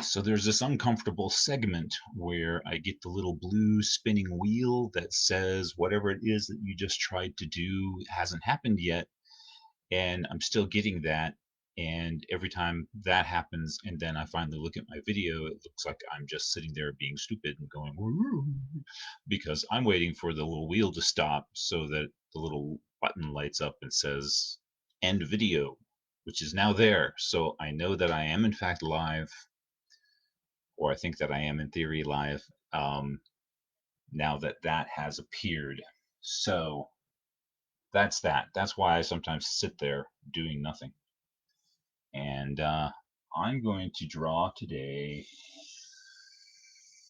So there's this uncomfortable segment where I get the little blue spinning wheel that says whatever it is that you just tried to do hasn't happened yet, and I'm still getting that. And every time that happens, and then I finally look at my video, it looks like I'm just sitting there being stupid and going, "Woo," because I'm waiting for the little wheel to stop so that the little button lights up and says end video, which is now there. So I know that I am in fact live, or I think that I am in theory live, um, now that that has appeared. So that's that. That's why I sometimes sit there doing nothing. And I'm going to draw today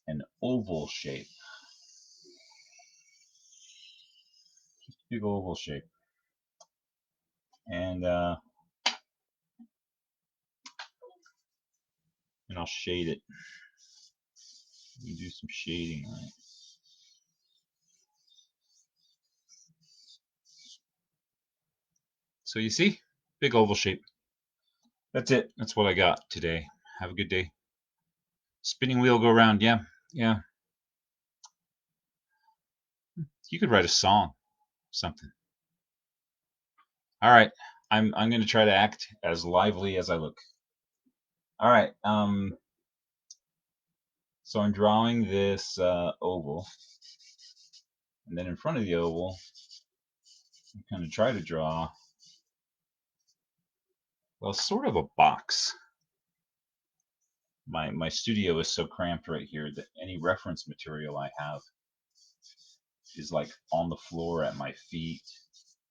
an oval shape, big oval shape. And I'll shade it. Let me do some shading on it. So you see, big oval shape. That's it. That's what I got today. Have a good day. Spinning wheel go around. Yeah, yeah. You could write a song, something. All right. I'm going to try to act as lively as I look. All right. So I'm drawing this oval, and then in front of the oval, I'm going to try to draw, well, sort of a box. My studio is so cramped right here that any reference material I have is like on the floor at my feet,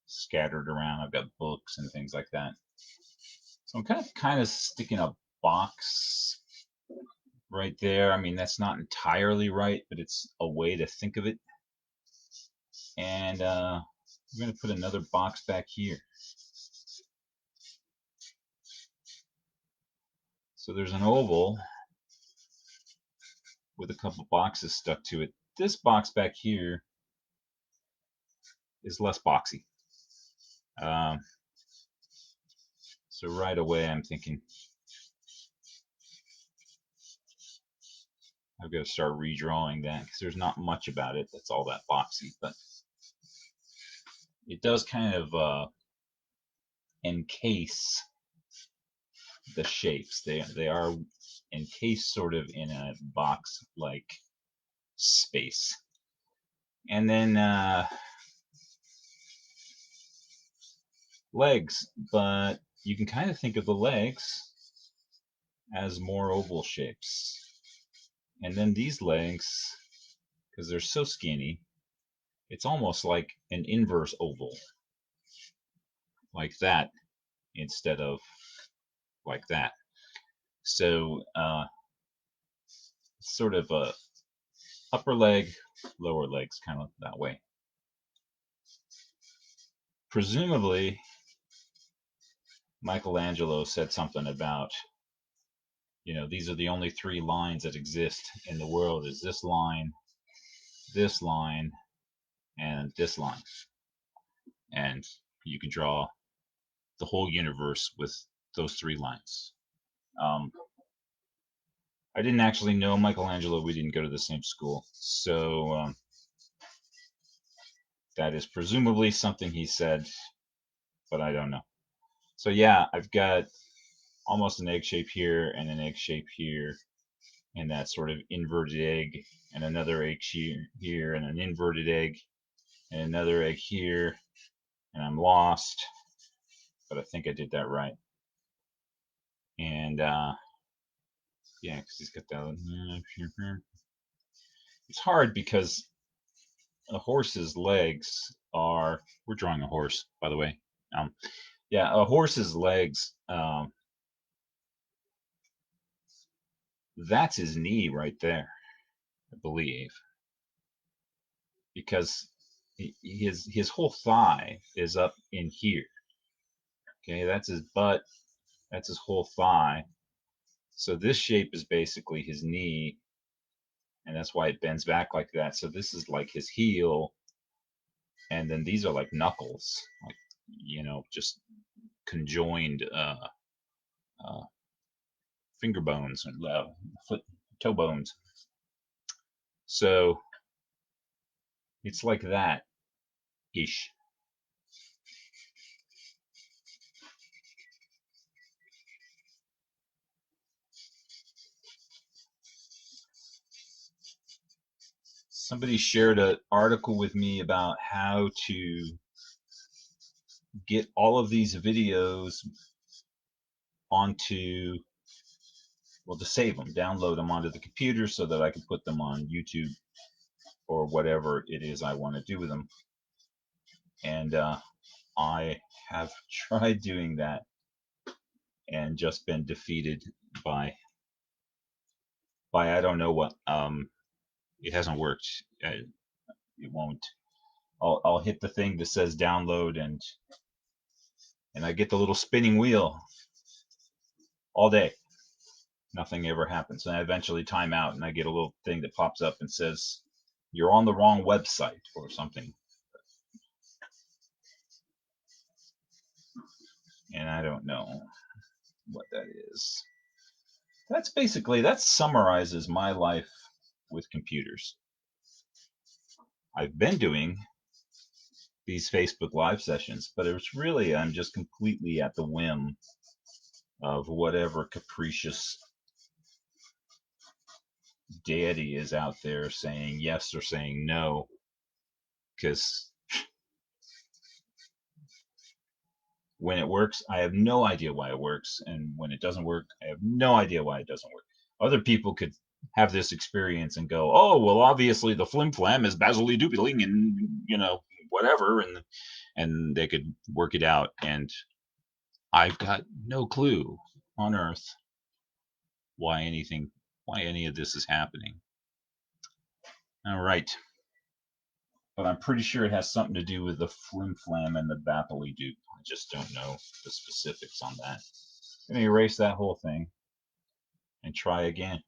scattered around. I've got books and things like that. So I'm kind of sticking a box right there. I mean, that's not entirely right, but it's a way to think of it. And we're going to put another box back here. So there's an oval with a couple boxes stuck to it. This box back here is less boxy. Um, so right away I'm thinking I've got to start redrawing that because there's not much about it that's all that boxy, but it does kind of encase the shapes. They are encased sort of in a box like space. And then legs, but you can kind of think of the legs as more oval shapes. And then these legs, because they're so skinny, it's almost like an inverse oval, like that, instead of like that. So sort of a upper leg, lower legs, kind of that way. Presumably, Michelangelo said something about, these are the only three lines that exist in the world: is this line, and this line. And you can draw the whole universe with those three lines. Um, I didn't actually know Michelangelo. We didn't go to the same school. So that is presumably something he said, but I don't know. So yeah, I've got almost an egg shape here and an egg shape here, and that sort of inverted egg, and another egg here, and an inverted egg, and another egg here, and I'm lost, but I think I did that right. And yeah, because he's got that. It's hard because a horse's legs are. We're drawing a horse, by the way. Yeah, a horse's legs. That's his knee right there, I believe, because his whole thigh is up in here. Okay, that's his butt. That's his whole thigh. So this shape is basically his knee, and that's why it bends back like that. So this is like his heel, and then these are like knuckles, like just conjoined finger bones, foot, toe bones. So it's like that ish. Somebody shared an article with me about how to get all of these videos onto, well, to save them, download them onto the computer so that I can put them on YouTube or whatever it is I want to do with them. And I have tried doing that and just been defeated by I don't know what. It hasn't worked. It won't. I'll hit the thing that says download, and I get the little spinning wheel all day. Nothing ever happens. And I eventually time out and I get a little thing that pops up and says, you're on the wrong website or something. And I don't know what that is. That summarizes my life with computers. I've been doing these Facebook Live sessions, but it's really, I'm just completely at the whim of whatever capricious deity is out there saying yes or saying no, because when it works, I have no idea why it works, and when it doesn't work, I have no idea why it doesn't work. Other people could have this experience and go, "Oh, well, obviously the flim flam is basily dupeling, and whatever," and they could work it out. And I've got no clue on earth why any of this is happening. All right. But I'm pretty sure it has something to do with the flim flam and the Bapoli dupe. I just don't know the specifics on that. I'm going to erase that whole thing and try again.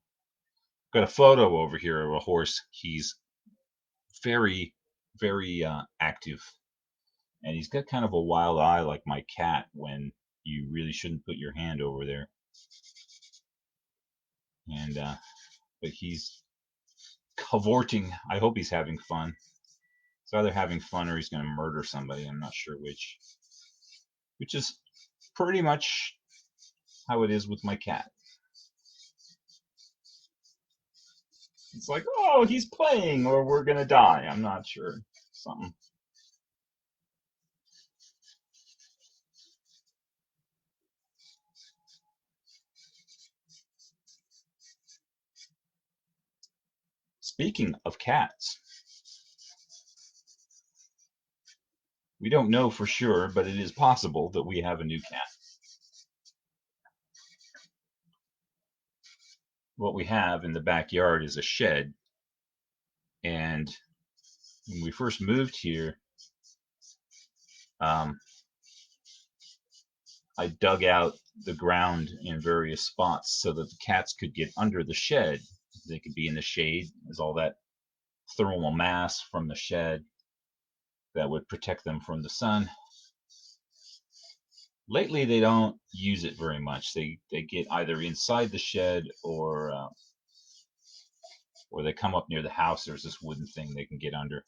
Got a photo over here of a horse. He's very, very active. And he's got kind of a wild eye like my cat when you really shouldn't put your hand over there. And, but he's cavorting. I hope he's having fun. He's either having fun or he's going to murder somebody. I'm not sure which. Which is pretty much how it is with my cat. It's like, oh, he's playing or we're going to die. I'm not sure. Something. Speaking of cats, we don't know for sure, but it is possible that we have a new cat. What we have in the backyard is a shed, and when we first moved here, I dug out the ground in various spots so that the cats could get under the shed. They could be in the shade. There's all that thermal mass from the shed that would protect them from the sun. Lately, they don't use it very much. They get either inside the shed or they come up near the house. There's this wooden thing they can get under.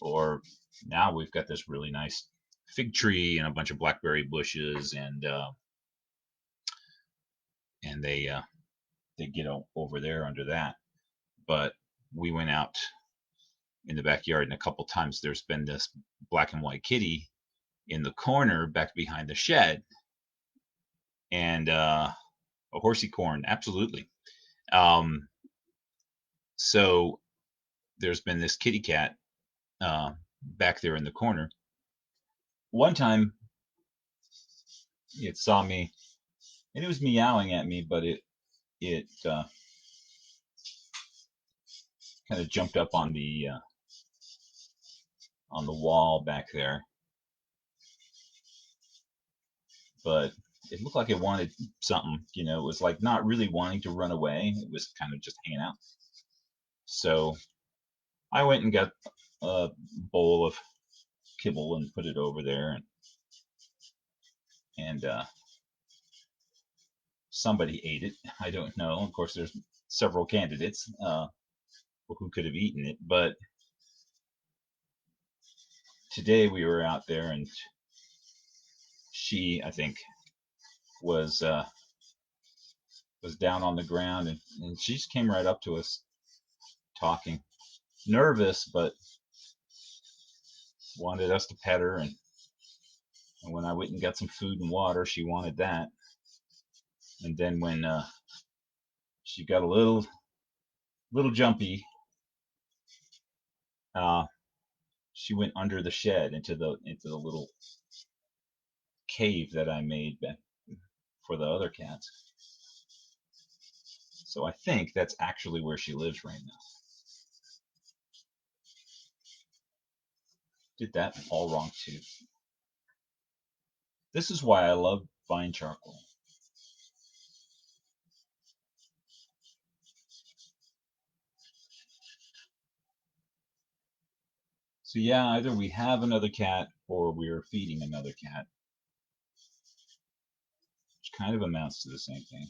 Or now we've got this really nice fig tree and a bunch of blackberry bushes, and they get over there under that. But we went out in the backyard, and a couple times there's been this black and white kitty in the corner back behind the shed, and a horsey corn, absolutely. So there's been this kitty cat back there in the corner. One time it saw me, and it was meowing at me, but it kind of jumped up on the wall back there, but it looked like it wanted something. It was like not really wanting to run away. It was kind of just hanging out. So I went and got a bowl of kibble and put it over there, and somebody ate it. I don't know. Of course, there's several candidates who could have eaten it, but today we were out there, and she, I think, was was down on the ground, and she just came right up to us, talking, nervous, but wanted us to pet her. And when I went and got some food and water, she wanted that. And then when she got a little jumpy, uh, she went under the shed into the little cave that I made back for the other cats. So I think that's actually where she lives right now. Did that all wrong too. This is why I love vine charcoal. So yeah, either we have another cat or we're feeding another cat, which kind of amounts to the same thing.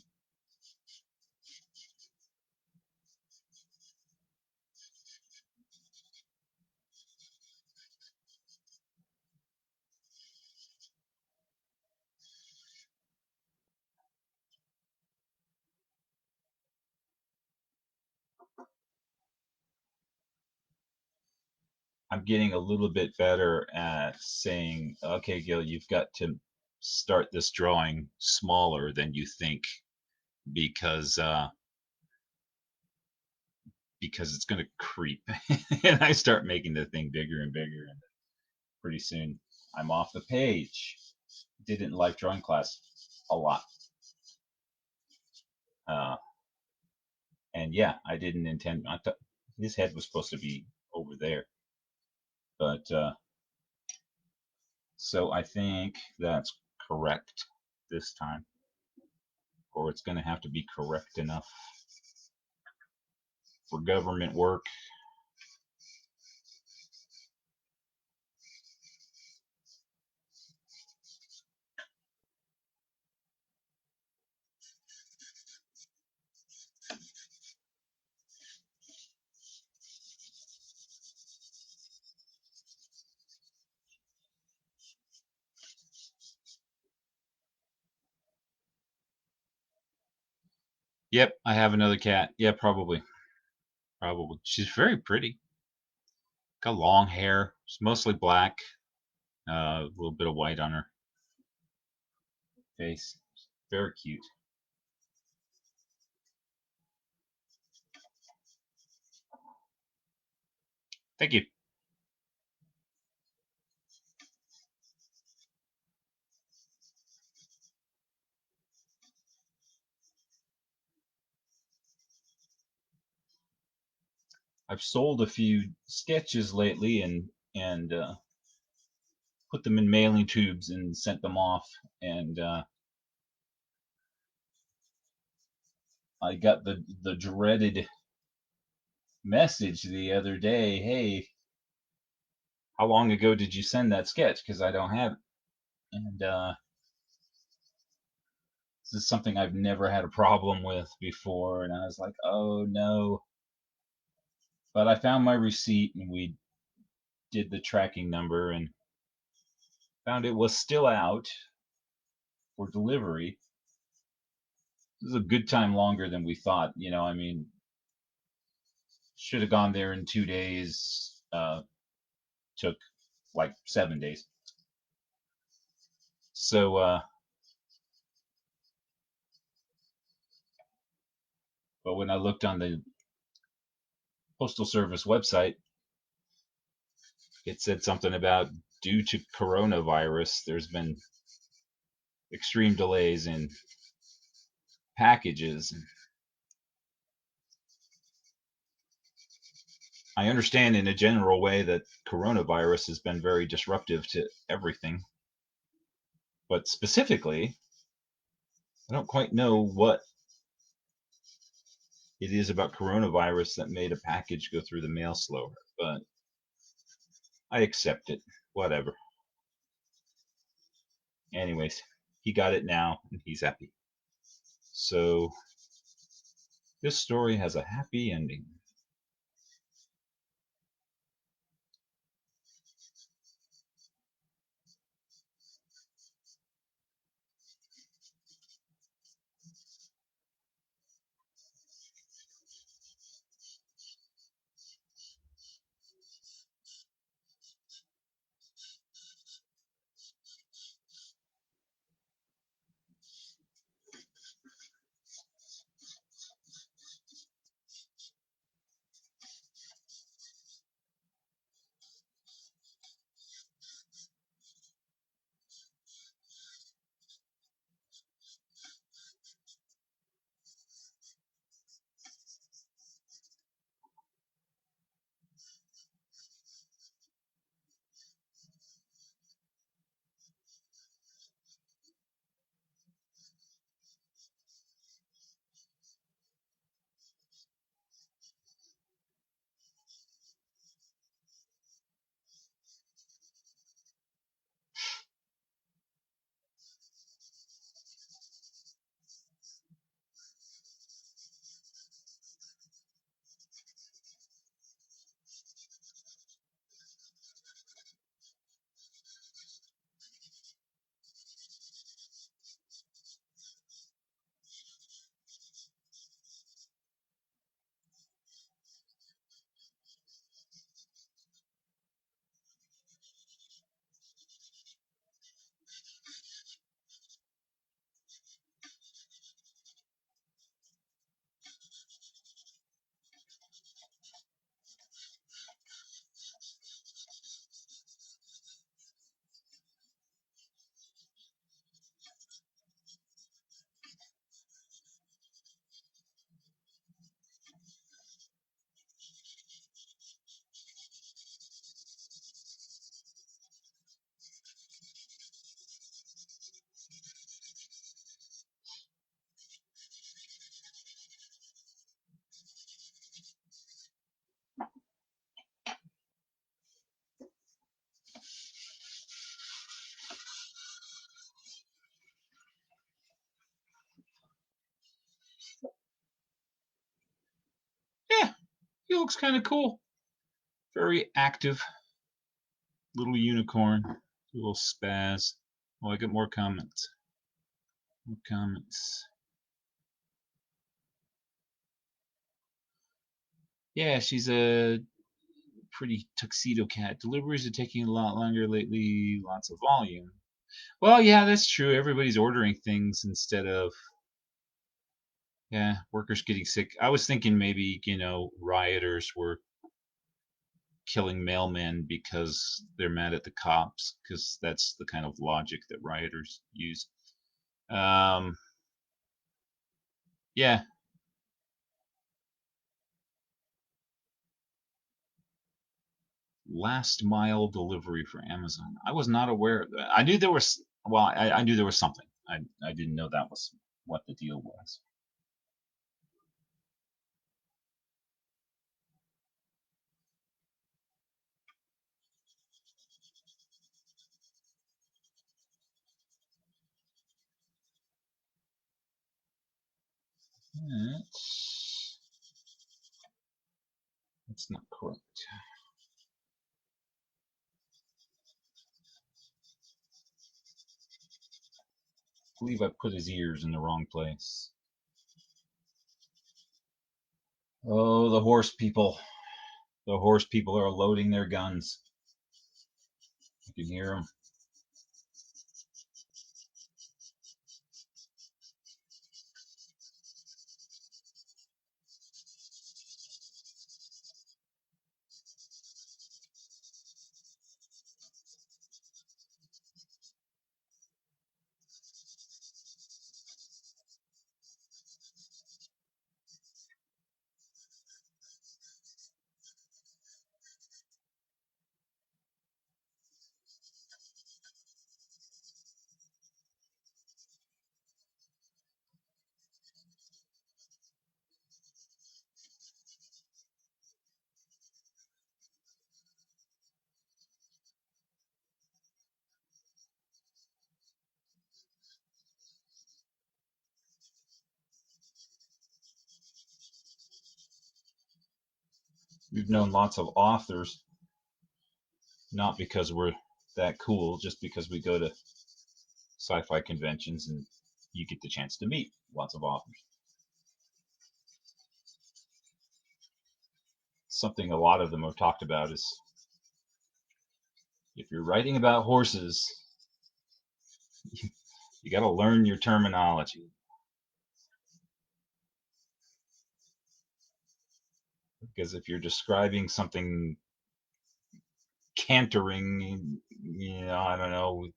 I'm getting a little bit better at saying, okay, Gil, you've got to start this drawing smaller than you think, because because it's going to creep. And I start making the thing bigger and bigger, and pretty soon I'm off the page. Did it in life drawing class a lot. Uh, and yeah, I didn't intend. I thought his head was supposed to be over there, but so I think that's correct this time, or it's going to have to be correct enough for government work. Yep, I have another cat. Yeah, probably. Probably. She's very pretty. Got long hair. She's mostly black. A little bit of white on her face. Very cute. Thank you. I've sold a few sketches lately, and put them in mailing tubes and sent them off. And I got the dreaded message the other day. Hey, how long ago did you send that sketch? Because I don't have it. And this is something I've never had a problem with before. And I was like, oh no. But I found my receipt, and we did the tracking number and found it was still out for delivery. This is a good time longer than we thought. I mean, should have gone there in 2 days. Took like 7 days. So, but when I looked on the Postal Service website, it said something about, due to coronavirus, there's been extreme delays in packages. I understand in a general way that coronavirus has been very disruptive to everything, but specifically, I don't quite know what it is about coronavirus that made a package go through the mail slower, but I accept it. Whatever. Anyways, he got it now and he's happy. So this story has a happy ending. Yeah, he looks kind of cool. Very active little unicorn. Little spaz. Oh, I get more comments. More comments. Yeah, she's a pretty tuxedo cat. Deliveries are taking a lot longer lately. Lots of volume. Well, yeah, that's true. Everybody's ordering things instead of, yeah, workers getting sick. I was thinking maybe, rioters were killing mailmen because they're mad at the cops, because that's the kind of logic that rioters use. Um, yeah, last mile delivery for Amazon. I was not aware of that. I knew there was, well, I knew there was something. I didn't know that was what the deal was. That's, that's not correct. I believe I put his ears in the wrong place. Oh, the horse people. The horse people are loading their guns. You can hear them. We've known lots of authors, not because we're that cool, just because we go to sci-fi conventions and you get the chance to meet lots of authors. Something a lot of them have talked about is if you're writing about horses, you got to learn your terminology. Because if you're describing something cantering, I don't know,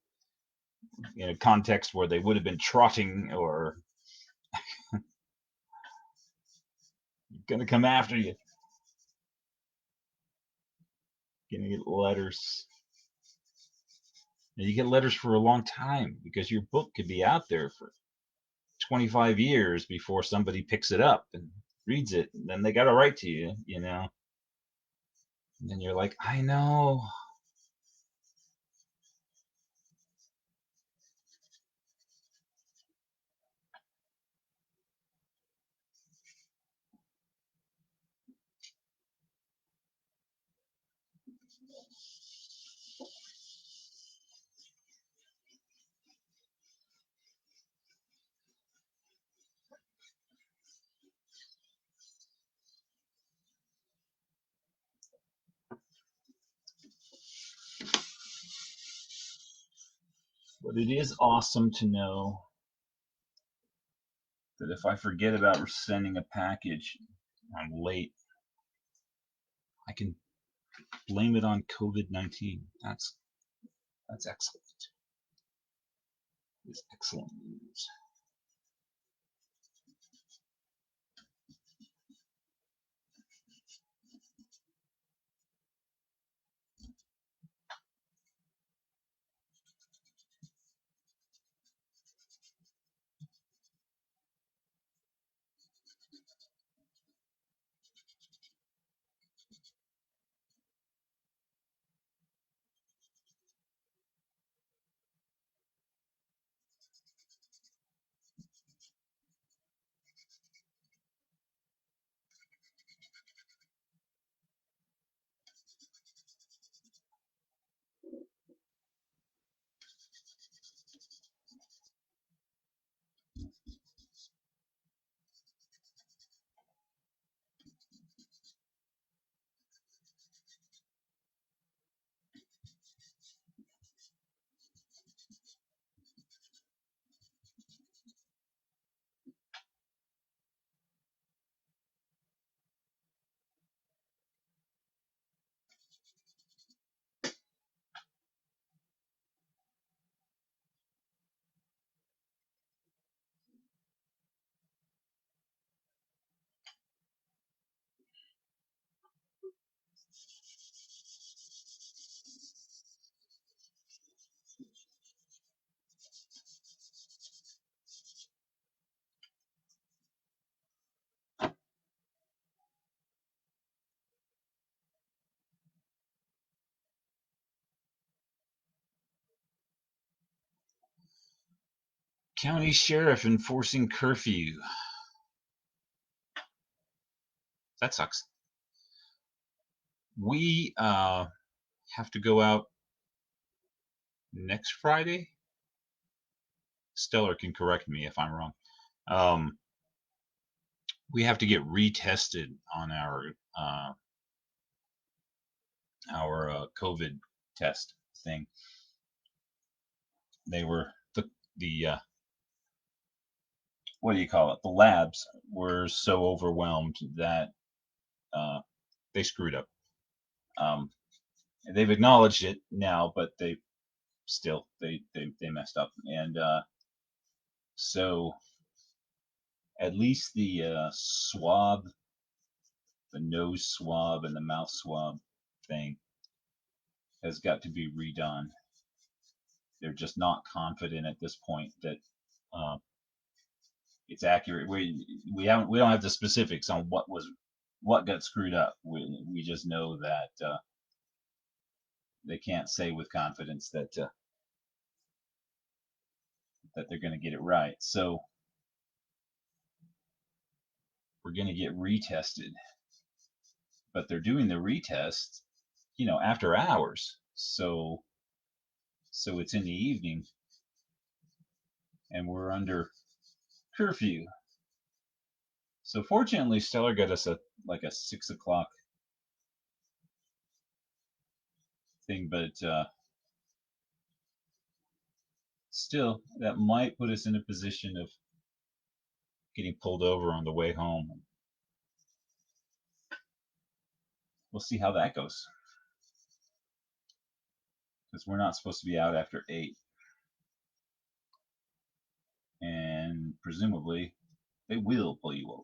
in a context where they would have been trotting or going to come after you, going to get letters. And you get letters for a long time because your book could be out there for 25 years before somebody picks it up and reads it. And then they got to write to you. And then you're like, I know. But it is awesome to know that if I forget about sending a package, I'm late, I can blame it on COVID-19. That's excellent. It's excellent news. County sheriff enforcing curfew. That sucks. We have to go out next Friday. Stellar can correct me if I'm wrong. Um, we have to get retested on our COVID test thing. They were the what do you call it? The labs were so overwhelmed that uh, they screwed up. Um, they've acknowledged it now, but they messed up, and so at least the swab, the nose swab, and the mouth swab thing has got to be redone. They're just not confident at this point that uh, it's accurate. We don't have the specifics on what got screwed up. We just know that they can't say with confidence that they're going to get it right. So we're going to get retested. but they're doing the retest, after hours. So it's in the evening, and we're under curfew. So fortunately, Stellar got us a 6 o'clock thing, but still, that might put us in a position of getting pulled over on the way home. We'll see how that goes, because we're not supposed to be out after 8, and presumably they will pull you over.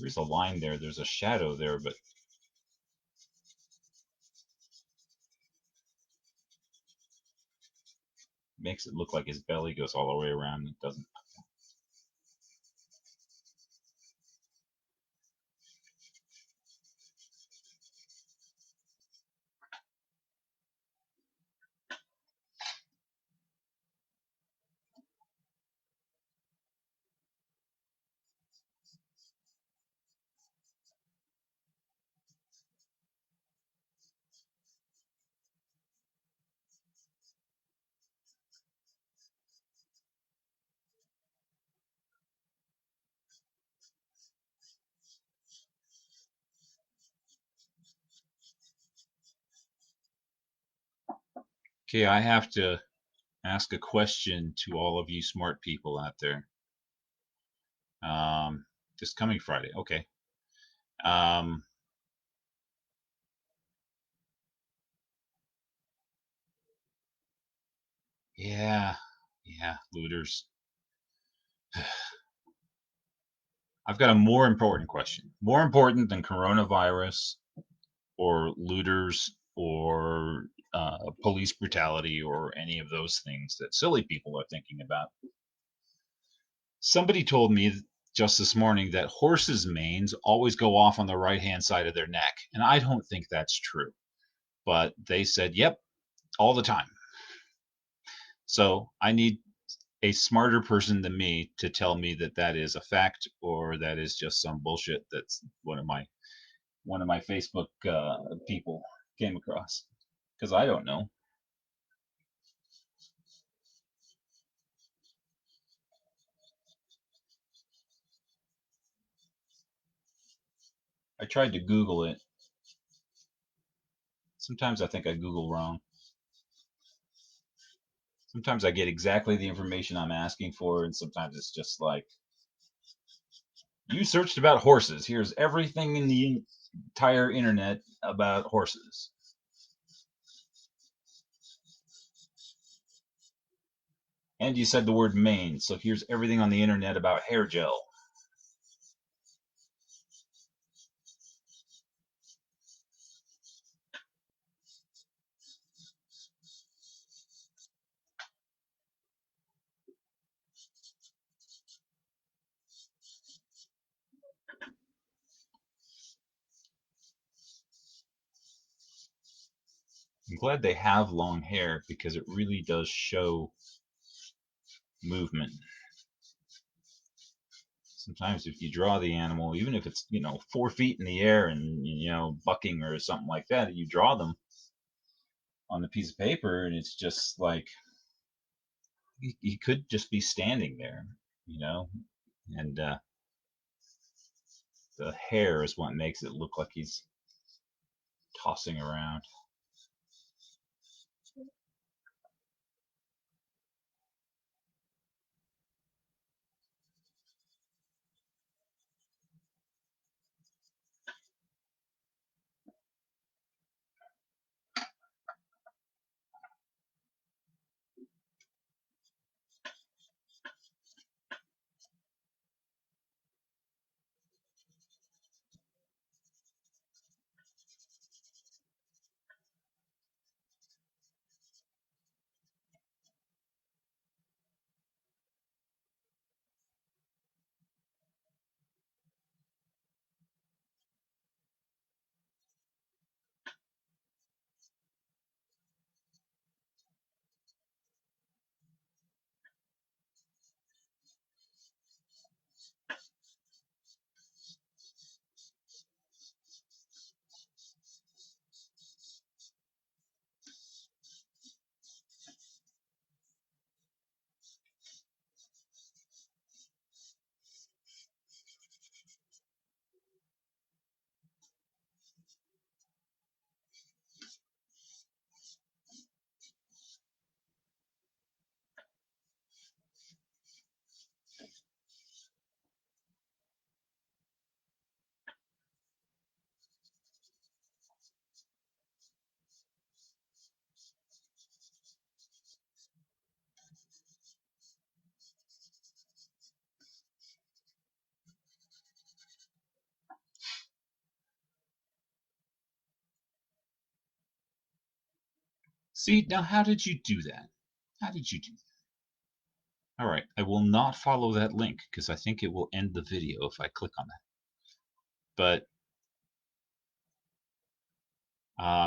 There's a line there. There's a shadow there, but makes it look like his belly goes all the way around. It doesn't. Okay, I have to ask a question to all of you smart people out there. Um, this coming Friday. Okay. Um, yeah, yeah, looters. I've got a more important question. More important than coronavirus or looters or police brutality or any of those things that silly people are thinking about. Somebody told me just this morning that horses' manes always go off on the right hand side of their neck. And I don't think that's true. But they said, yep, all the time. So I need a smarter person than me to tell me that that is a fact or that is just some bullshit that's one of my Facebook people came across, because I don't know. I tried to Google it. Sometimes I think I Google wrong. Sometimes I get exactly the information I'm asking for, and sometimes it's just like, you searched about horses. Here's everything in the entire internet about horses. And you said the word mane, so here's everything on the internet about hair gel. I'm glad they have long hair because it really does show movement. Sometimes if you draw the animal, even if it's 4 feet in the air and bucking or something like that, you draw them on the piece of paper, and it's just like he could just be standing there, you know, and the hair is what makes it look like he's tossing around. See, now how did you do that? How did you do that? All right, I will not follow that link because I think it will end the video if I click on that.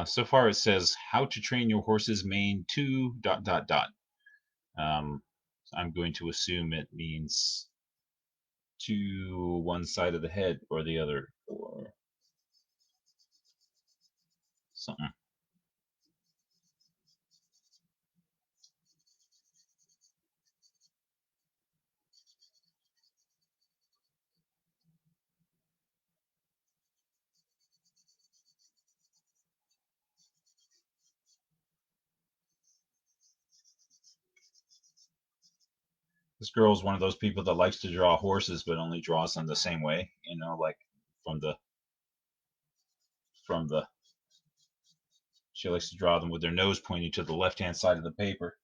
But so far it says how to train your horse's mane to ... Um, I'm going to assume it means to one side of the head or the other or something. This girl is one of those people that likes to draw horses, but only draws them the same way. Like from the from the. She likes to draw them with their nose pointing to the left-hand side of the paper,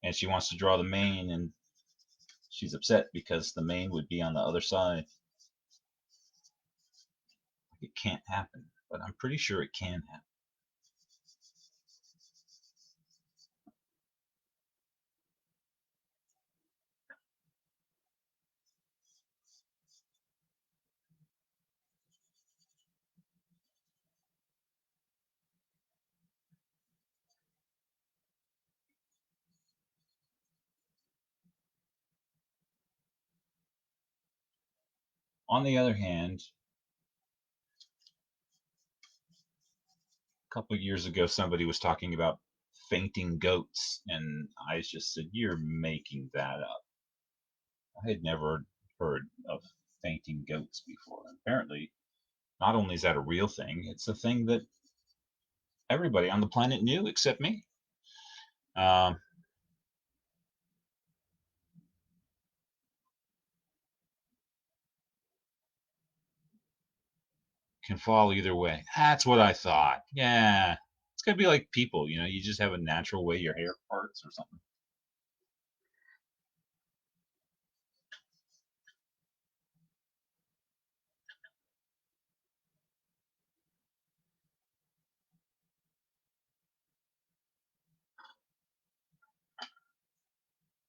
and she wants to draw the mane, and she's upset because the mane would be on the other side. It can't happen, but I'm pretty sure it can happen. On the other hand, a couple of years ago, somebody was talking about fainting goats, and I just said, "You're making that up." I had never heard of fainting goats before. Apparently, not only is that a real thing, it's a thing that everybody on the planet knew except me. Um, can fall either way. That's what I thought. Yeah. It's gonna be like people, you just have a natural way your hair parts or something.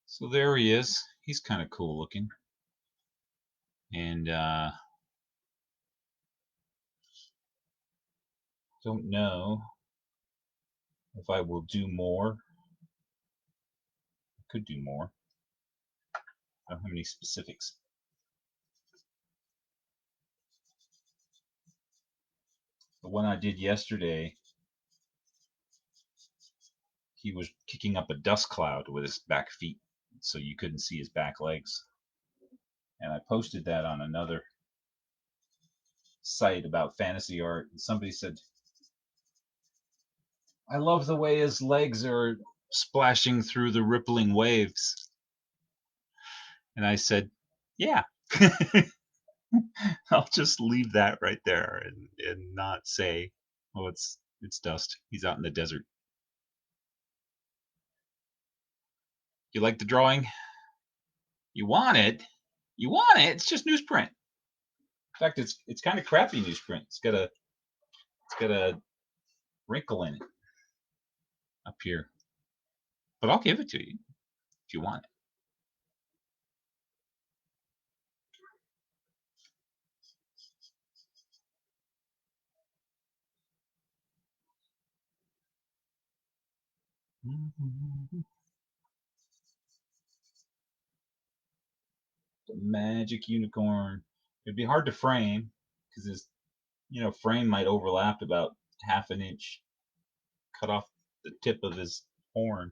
So there he is. He's kind of cool looking. And don't know if I will do more. I could do more. I don't have any specifics. The one I did yesterday, he was kicking up a dust cloud with his back feet, so you couldn't see his back legs. And I posted that on another site about fantasy art, and somebody said, "I love the way his legs are splashing through the rippling waves." And I said, "Yeah." I'll just leave that right there and not say, "Oh, it's dust. He's out in the desert." You like the drawing? You want it? You want it? It's just newsprint. In fact, it's kind of crappy newsprint. It's got a wrinkle in it up here, but I'll give it to you if you want it. The magic unicorn. It'd be hard to frame because his frame might overlap about half an inch, cut off the tip of his horn.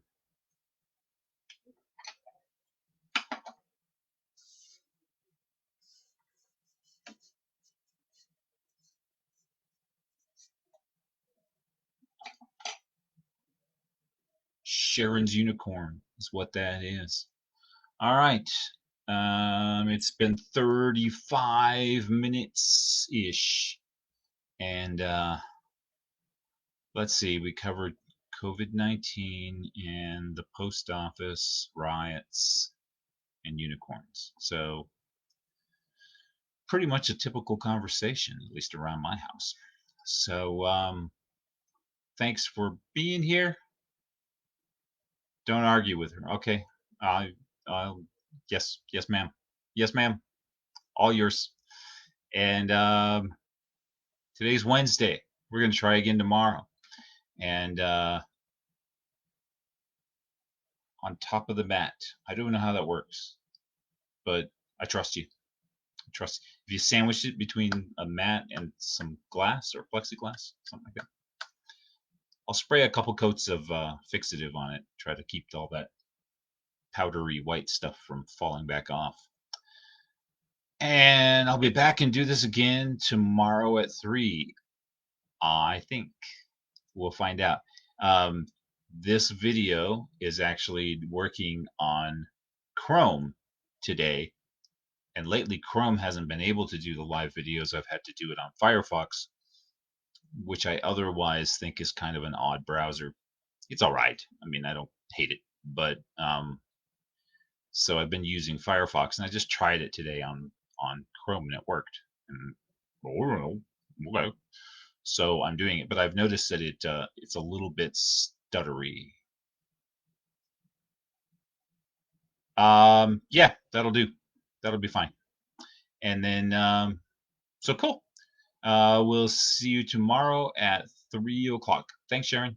Sharon's unicorn is what that is. All right. It's been 35 minutes ish, and let's see. We covered COVID-19 and the post office riots and unicorns. So pretty much a typical conversation, at least around my house. So Thanks for being here. Don't argue with her. Okay. Uh, uh, yes, yes, ma'am. Yes, ma'am. All yours. And today's Wednesday. We're gonna try again tomorrow. And on top of the mat. I don't know how that works, but I trust you. I trust. If you sandwich it between a mat and some glass or plexiglass, something like that, I'll spray a couple coats of fixative on it. Try to keep all that powdery white stuff from falling back off. And I'll be back and do this again tomorrow at 3. I think we'll find out. Um, this video is actually working on Chrome today. And lately, Chrome hasn't been able to do the live videos. I've had to do it on Firefox, which I otherwise think is kind of an odd browser. It's all right. I mean, I don't hate it, but so I've been using Firefox, and I just tried it today on Chrome, and it worked. And oh, okay. So I'm doing it, but I've noticed that it's a little bit stuttery. Yeah, that'll do. That'll be fine. And then so cool. We'll see you tomorrow at 3 o'clock. Thanks, Sharon.